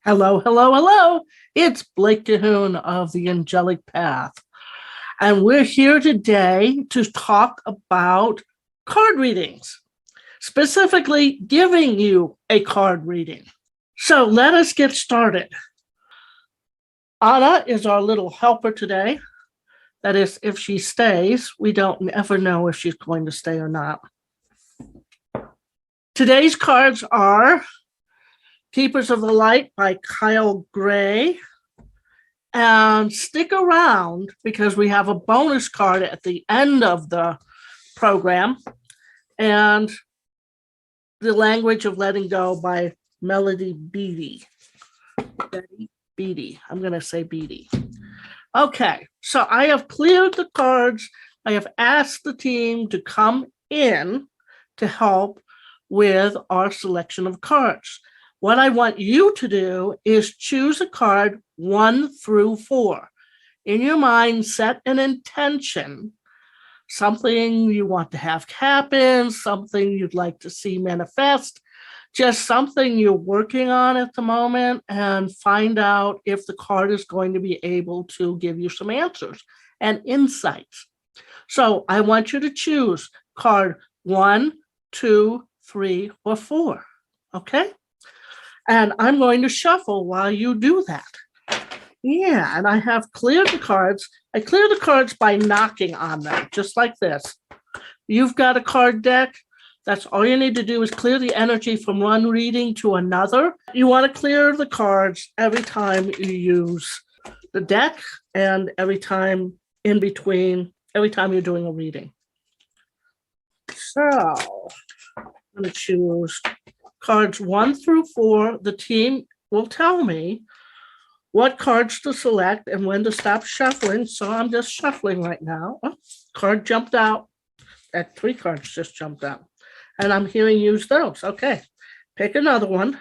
Hello, hello, hello. It's Blake Cahoon of the Angelic Path. And we're here today to talk about card readings, specifically giving you a card reading. So let us get started. Anna is our little helper today. That is, if she stays, we don't ever know if she's going to stay or not. Today's cards are Keepers of the Light by Kyle Gray. And stick around because we have a bonus card at the end of the program, and The Language of Letting Go by Melody Beatty. Beatty. I'm going to say Beatty. Okay, so I have cleared the cards. I have asked the team to come in to help with our selection of cards. What I want you to do is choose a card 1 through 4. In your mind, set an intention, something you want to have happen, something you'd like to see manifest, just something you're working on at the moment, and find out if the card is going to be able to give you some answers and insights. So I want you to choose card 1, 2, 3, or 4. Okay? And I'm going to shuffle while you do that. Yeah, and I have cleared the cards. I clear the cards by knocking on them, just like this. You've got a card deck. That's all you need to do is clear the energy from one reading to another. You want to clear the cards every time you use the deck and every time in between, every time you're doing a reading. So I'm going to choose cards 1 through 4. The team will tell me what cards to select and when to stop shuffling. So I'm just shuffling right now. Oh, card jumped out. 3 cards just jumped out. And I'm hearing use those. Okay. Pick another one.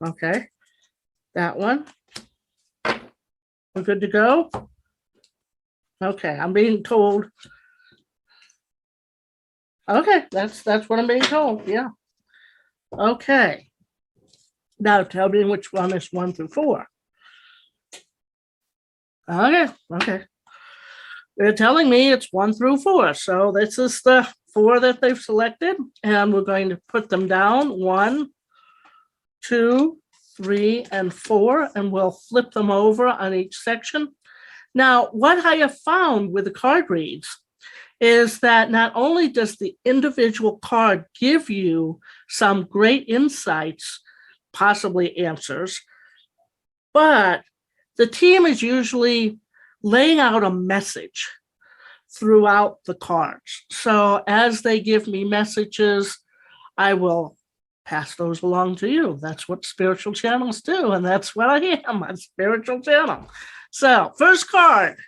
Okay. That one. We're good to go. Okay. I'm being told. Okay, that's what I'm being told. Yeah. Okay. Now tell me which one is 1 through 4. Okay. They're telling me it's 1 through 4. So this is the 4 that they've selected, and we're going to put them down. 1, 2, 3, and 4, and we'll flip them over on each section. Now, what I have found with the card reads is that not only does the individual card give you some great insights, possibly answers, but the team is usually laying out a message throughout the cards. So as they give me messages, I will pass those along to you. That's what spiritual channels do, and that's what I am, a spiritual channel. So first card.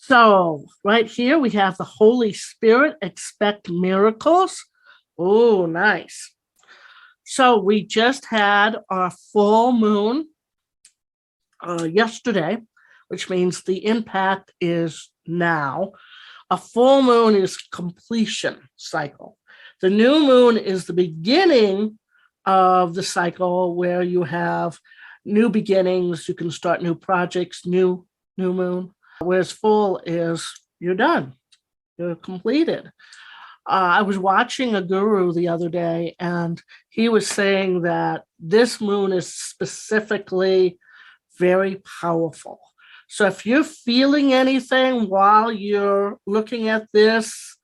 So right here we have the Holy Spirit, expect miracles. Oh, nice. So we just had our full moon yesterday, which means the impact is now. A full moon is completion cycle. The new moon is the beginning of the cycle where you have new beginnings. You can start new projects, new moon. Whereas full is you're done, you're completed. I was watching a guru the other day, and he was saying that this moon is specifically very powerful. So if you're feeling anything while you're looking at this,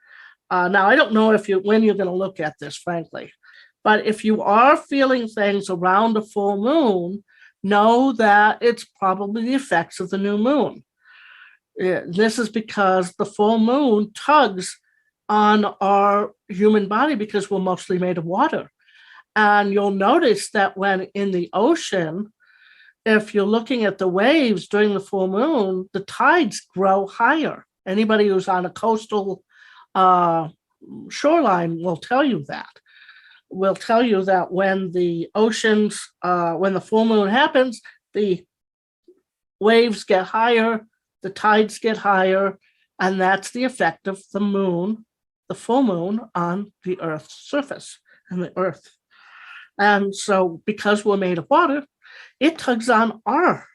now I don't know when you're going to look at this, frankly, but if you are feeling things around a full moon, know that it's probably the effects of the new moon. This is because the full moon tugs on our human body because we're mostly made of water. And you'll notice that when in the ocean, if you're looking at the waves during the full moon, the tides grow higher. Anybody who's on a coastal shoreline will tell you that. Will tell you that when the oceans, when the full moon happens, the waves get higher, the tides get higher, and that's the effect of the moon, the full moon on the Earth's surface. and the earth. And so because we're made of water, it tugs on our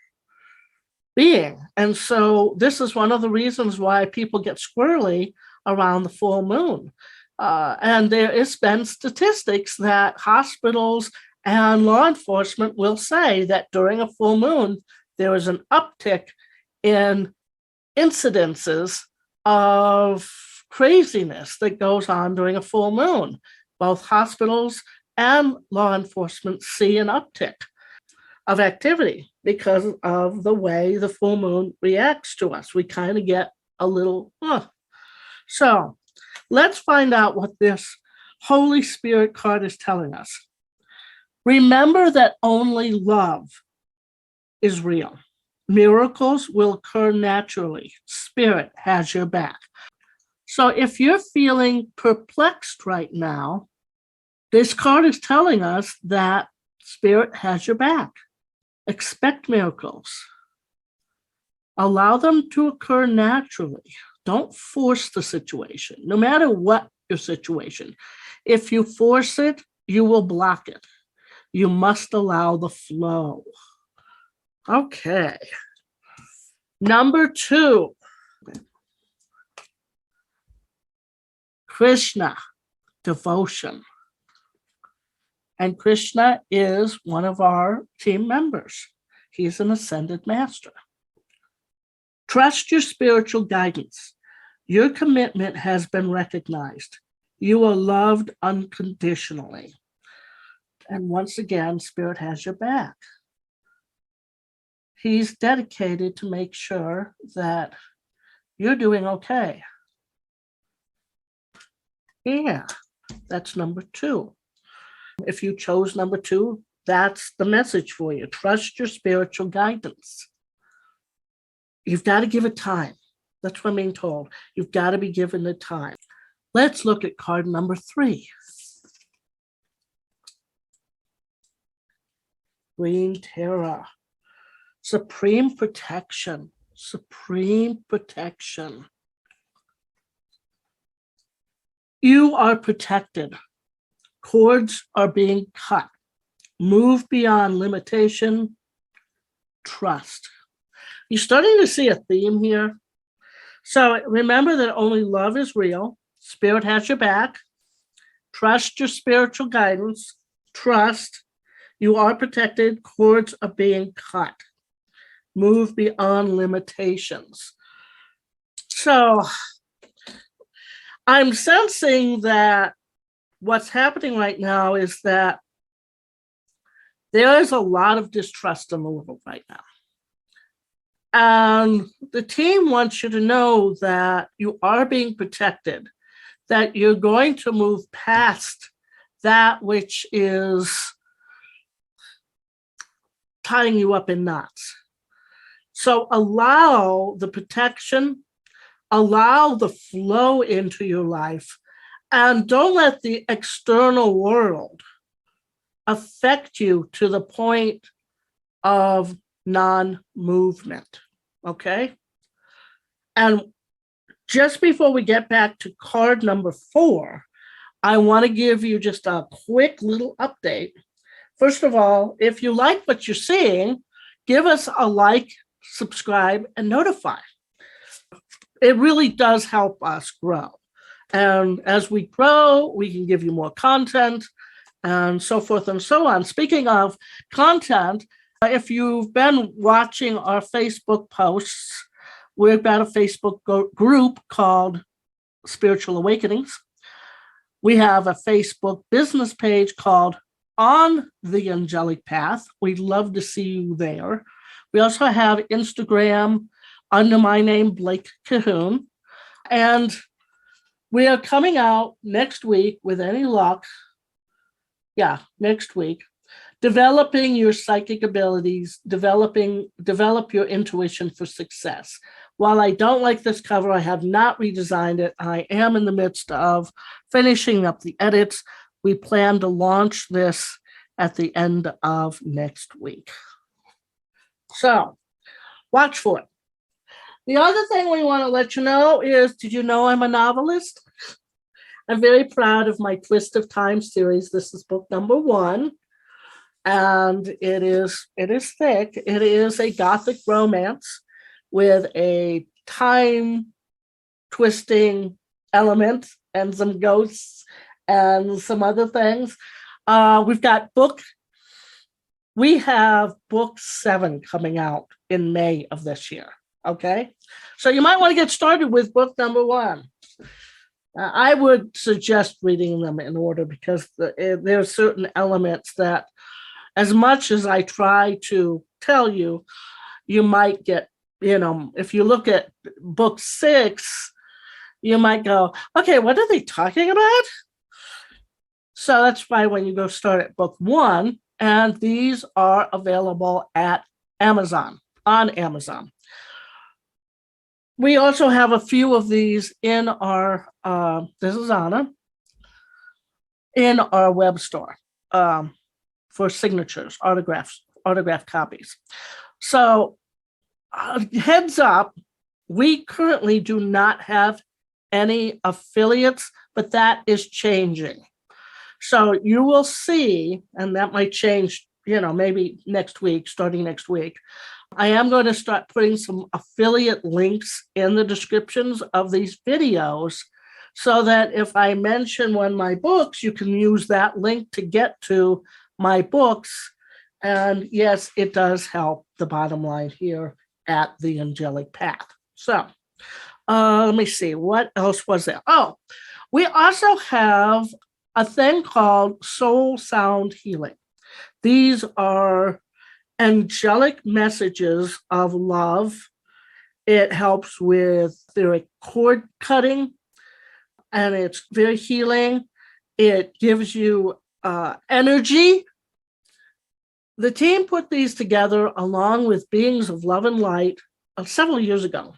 being. And so this is one of the reasons why people get squirrely around the full moon. And there has been statistics that hospitals and law enforcement will say that during a full moon, there is an uptick in incidences of craziness that goes on during a full moon. Both hospitals and law enforcement see an uptick of activity because of the way the full moon reacts to us. We kind of get a little, So let's find out what this Holy Spirit card is telling us. Remember that only love is real. Miracles will occur naturally. Spirit has your back. So if you're feeling perplexed right now, this card is telling us that Spirit has your back. Expect miracles. Allow them to occur naturally. Don't force the situation, no matter what your situation. If you force it, you will block it. You must allow the flow. Okay. Number 2. Krishna, devotion. And Krishna is one of our team members. He's an ascended master. Trust your spiritual guidance. Your commitment has been recognized. You are loved unconditionally. And once again, Spirit has your back. He's dedicated to make sure that you're doing okay. Yeah, that's number 2. If you chose number 2, that's the message for you. Trust your spiritual guidance. You've got to give it time. That's what I'm being told. You've got to be given the time. Let's look at card number 3. Green Terra. Supreme protection. Supreme protection. You are protected. Cords are being cut. Move beyond limitation. Trust. You're starting to see a theme here. So remember that only love is real. Spirit has your back. Trust your spiritual guidance. Trust. You are protected. Cords are being cut. Move beyond limitations. So I'm sensing that what's happening right now is that there is a lot of distrust in the world right now. And the team wants you to know that you are being protected, that you're going to move past that which is tying you up in knots. So allow the protection, allow the flow into your life, and don't let the external world affect you to the point of non-movement, okay? And just before we get back to card number 4, I want to give you just a quick little update. First of all, if you like what you're seeing, give us a like, subscribe, and notify. It really does help us grow. And as we grow, we can give you more content and so forth and so on. Speaking of content, if you've been watching our Facebook posts, we've got a Facebook group called Spiritual Awakenings. We have a Facebook business page called On the Angelic Path. We'd love to see you there. We also have Instagram under my name, Blake Cahoon. And we are coming out next week with any luck. Yeah, next week. Developing your psychic abilities, develop your intuition for success. While I don't like this cover, I have not redesigned it. I am in the midst of finishing up the edits. We plan to launch this at the end of next week. So watch for it. The other thing we want to let you know is, did you know I'm a novelist? I'm very proud of my Twist of Time series. This is book number 1. And it is thick. It is a Gothic romance with a time twisting element and some ghosts and some other things. We have book 7 coming out in May of this year. Okay, so you might want to get started with book number 1. I would suggest reading them in order because there are certain elements that, as much as I try to tell you, you might get, if you look at book 6, you might go, okay, what are they talking about? So that's why when you go start at book 1, and these are available at Amazon, on Amazon. We also have a few of these in our, this is Anna, in our web store for signatures, autographed copies. So heads up, we currently do not have any affiliates, but that is changing. So you will see, and that might change, maybe next week, starting next week. I am going to start putting some affiliate links in the descriptions of these videos so that if I mention one of my books, you can use that link to get to my books. And yes, it does help the bottom line here at the Angelic Path. So let me see, what else was there? Oh, we also have a thing called soul sound healing. These are angelic messages of love. It helps with etheric cord cutting, and it's very healing. It gives you energy. The team put these together along with beings of love and light several years ago.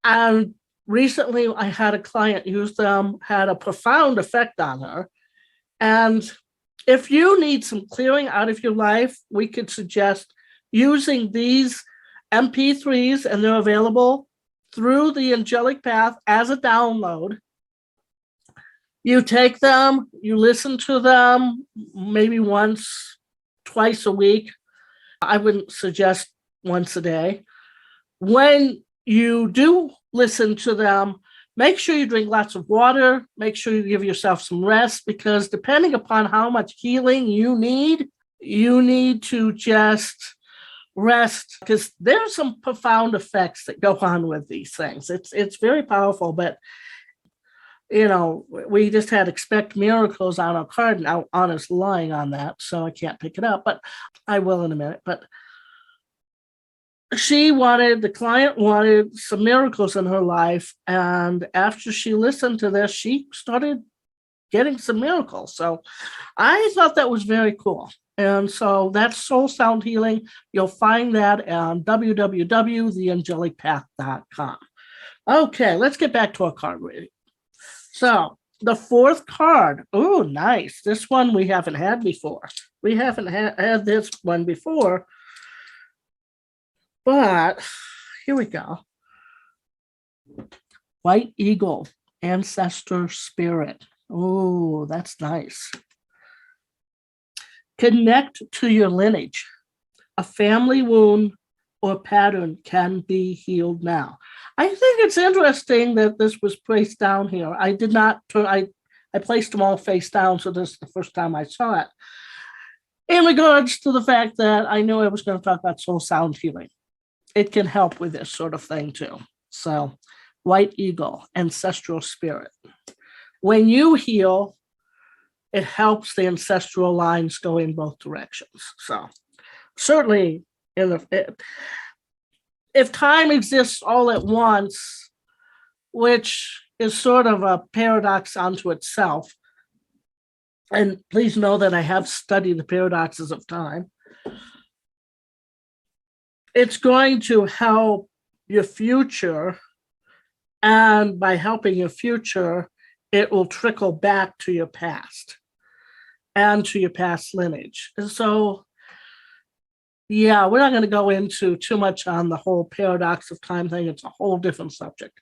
And recently I had a client use them, had a profound effect on her. And if you need some clearing out of your life, we could suggest using these MP3s, and they're available through the Angelic Path as a download. You take them, you listen to them maybe once, twice a week. I wouldn't suggest once a day. When you do listen to them, make sure you drink lots of water. Make sure you give yourself some rest, because depending upon how much healing you need to just rest, because there's some profound effects that go on with these things. It's very powerful, but we just had expect miracles on our card. Now Anna's lying on that, so I can't pick it up, but I will in a minute. But the client wanted some miracles in her life. And after she listened to this, she started getting some miracles. So I thought that was very cool. And so that's Soul Sound Healing. You'll find that on www.theangelicpath.com. Okay, let's get back to our card reading. So the 4th card. Oh, nice. This one we haven't had before. We haven't had this one before. But here we go. White Eagle, Ancestor Spirit. Oh, that's nice. Connect to your lineage. A family wound or pattern can be healed now. I think it's interesting that this was placed down here. I did not turn, I placed them all face down, so this is the first time I saw it. In regards to the fact that I knew I was going to talk about soul sound healing. It can help with this sort of thing too. So, White Eagle, Ancestral Spirit. When you heal, it helps the ancestral lines go in both directions. So, certainly, if time exists all at once, which is sort of a paradox unto itself, and please know that I have studied the paradoxes of time, it's going to help your future, and by helping your future, it will trickle back to your past and to your past lineage. And so, yeah, we're not going to go into too much on the whole paradox of time thing. It's a whole different subject.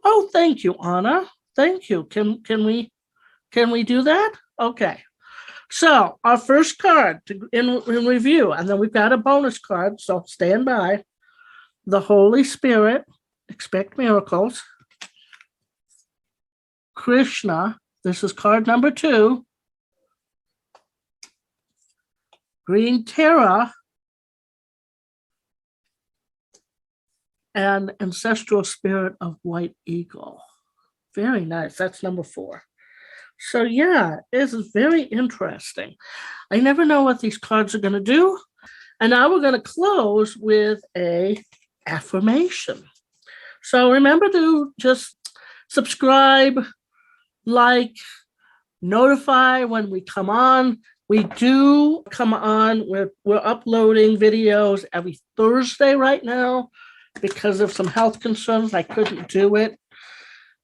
Oh, thank you, Anna. Thank you. Can we do that? Okay. So our first card in review, and then we've got a bonus card, so stand by. The Holy Spirit, expect miracles. Krishna, this is card number 2. Green Terra, and Ancestral Spirit of White Eagle. Very nice. That's number 4. So yeah, this is very interesting. I never know what these cards are going to do. And now we're going to close with a affirmation. So remember to just subscribe, like, notify when we come on. We do come on. We're uploading videos every Thursday right now because of some health concerns. I couldn't do it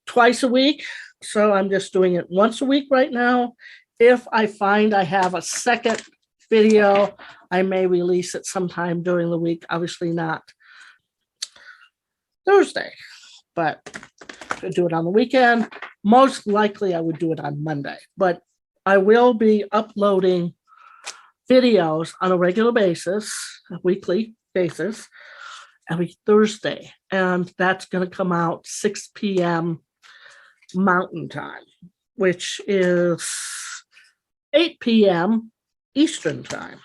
twice a week. So I'm just doing it once a week right now. If I find I have a second video, I may release it sometime during the week. Obviously not Thursday, but I do it on the weekend. Most likely I would do it on Monday, but I will be uploading videos on a regular basis, a weekly basis, every Thursday. And that's going to come out 6 p.m. Mountain Time, which is 8 p.m. Eastern Time.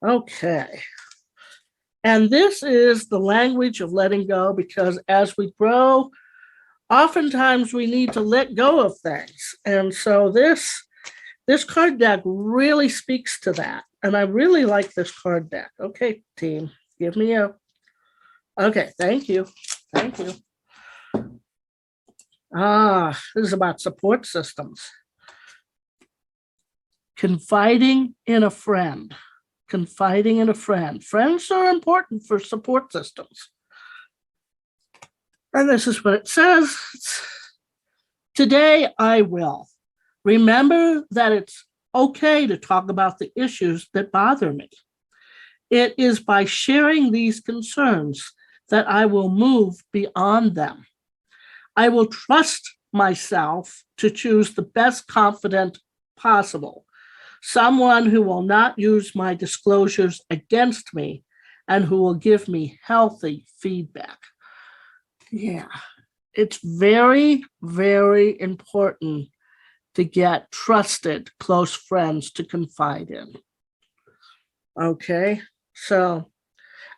Okay. And this is the language of letting go, because as we grow, oftentimes we need to let go of things. And so this card deck really speaks to that. And I really like this card deck. Okay, team, give me a... Okay, thank you. Thank you. This is about support systems. Confiding in a friend. Confiding in a friend. Friends are important for support systems. And this is what it says. Today I will. Remember that it's okay to talk about the issues that bother me. It is by sharing these concerns that I will move beyond them. I will trust myself to choose the best confidant possible, someone who will not use my disclosures against me and who will give me healthy feedback. Yeah, it's very, very important to get trusted, close friends to confide in. Okay, so,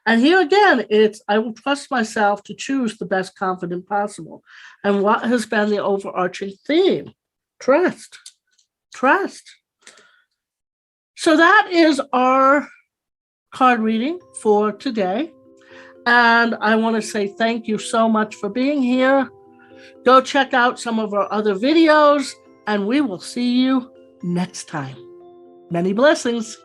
and here again, it's I will trust myself to choose the best confidant possible. And what has been the overarching theme? Trust. Trust. So that is our card reading for today. And I want to say thank you so much for being here. Go check out some of our other videos, and we will see you next time. Many blessings.